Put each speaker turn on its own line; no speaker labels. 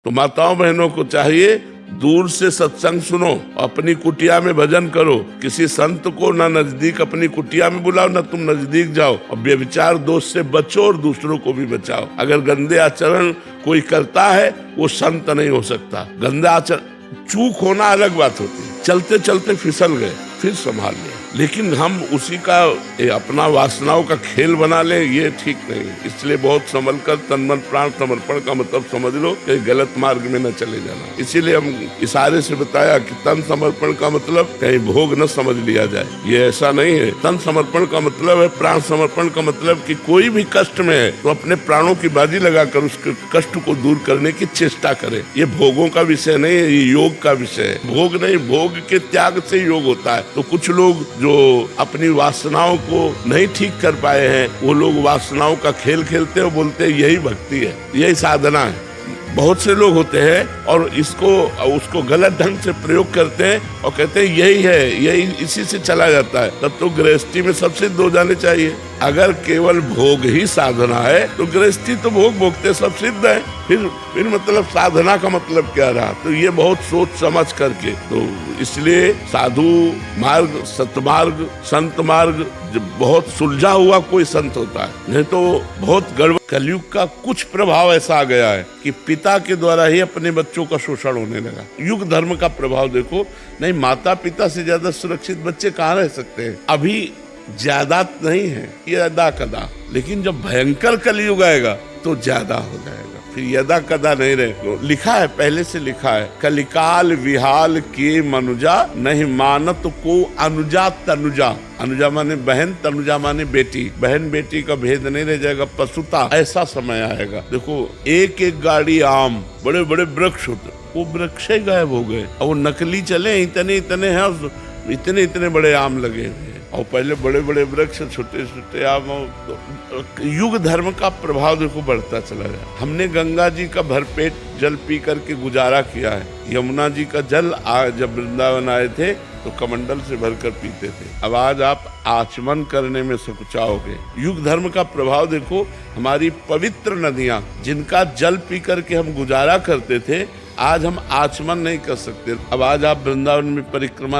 तो माताओं बहनों को चाहिए दूर से सत्संग सुनो, अपनी कुटिया में भजन करो, किसी संत को ना नजदीक अपनी कुटिया में बुलाओ ना तुम नजदीक जाओ, और व्यभिचार दोष से बचो और दूसरों को भी बचाओ। अगर गंदे आचरण कोई करता है वो संत नहीं हो सकता। गंदा आचरण, चूक होना अलग बात होती है, चलते चलते फिसल गए फिर संभाल ले, लेकिन हम उसी का अपना वासनाओं का खेल बना ले, ये ठीक नहीं। इसलिए बहुत संभल कर तन मन प्राण समर्पण का मतलब समझ लो कि गलत मार्ग में न चले जाना। इसीलिए हम इशारे से बताया कि तन समर्पण का मतलब कहीं भोग न समझ लिया जाए, ये ऐसा नहीं है। तन समर्पण का मतलब है, प्राण समर्पण का मतलब कि कोई भी कष्ट में है तो अपने प्राणों की बाजी लगाकर उस कष्ट को दूर करने की चेष्टा करे। ये भोगों का विषय नहीं है, ये योग का विषय है। भोग नहीं, भोग के त्याग से योग होता है। तो कुछ लोग जो अपनी वासनाओं को नहीं ठीक कर पाए हैं, वो लोग वासनाओं का खेल खेलते हैं, बोलते हैं यही भक्ति है, यही साधना है। बहुत से लोग होते हैं और उसको गलत ढंग से प्रयोग करते हैं और कहते हैं यही है, यही इसी से चला जाता है। तब तो गृहस्थी में सब सिद्ध हो जाने चाहिए। अगर केवल भोग ही साधना है तो गृहस्थी तो भोग भोगते सब सिद्ध है, फिर मतलब साधना का मतलब क्या रहा। तो ये बहुत सोच समझ करके, तो इसलिए साधु मार्ग, सतमार्ग, संत मार्ग बहुत सुलझा हुआ कोई संत होता है, नहीं तो बहुत गड़बड़। कलयुग का कुछ प्रभाव ऐसा आ गया है कि पिता के द्वारा ही अपने बच्चों का शोषण होने लगा। युग धर्म का प्रभाव देखो, नहीं माता पिता से ज्यादा सुरक्षित बच्चे कहाँ रह सकते हैं। अभी ज्यादा नहीं है, ये यदा कदा, लेकिन जब भयंकर कलयुग आएगा तो ज्यादा हो जाएगा, फिर यदा कदा नहीं रहे। लिखा है, पहले से लिखा है, कलिकाल विहाल के मनुजा, नहीं मानत को अनुजा तनुजा। अनुजा माने बहन, तनुजा माने बेटी। बहन बेटी का भेद नहीं रह जाएगा, पशुता। ऐसा समय आएगा। देखो एक एक गाड़ी आम, बड़े बड़े वृक्ष होते, वो वृक्ष ही गायब हो गए, और वो नकली चले, इतने इतने हैं, इतने इतने बड़े आम लगे हुए हैं, और पहले बड़े बड़े वृक्ष, छोटे छोटे आम। युग धर्म का प्रभाव देखो बढ़ता चला गया। हमने गंगा जी का भरपेट जल पी करके गुजारा किया है। यमुना जी का जल जब वृंदावन आए थे तो कमंडल से भरकर पीते थे। अब आज आप आचमन करने में सकुचाओगे। युग धर्म का प्रभाव देखो, हमारी पवित्र नदियां जिनका जल पी करके हम गुजारा करते थे, आज हम आचमन नहीं कर सकते। अब आज आप वृंदावन में परिक्रमा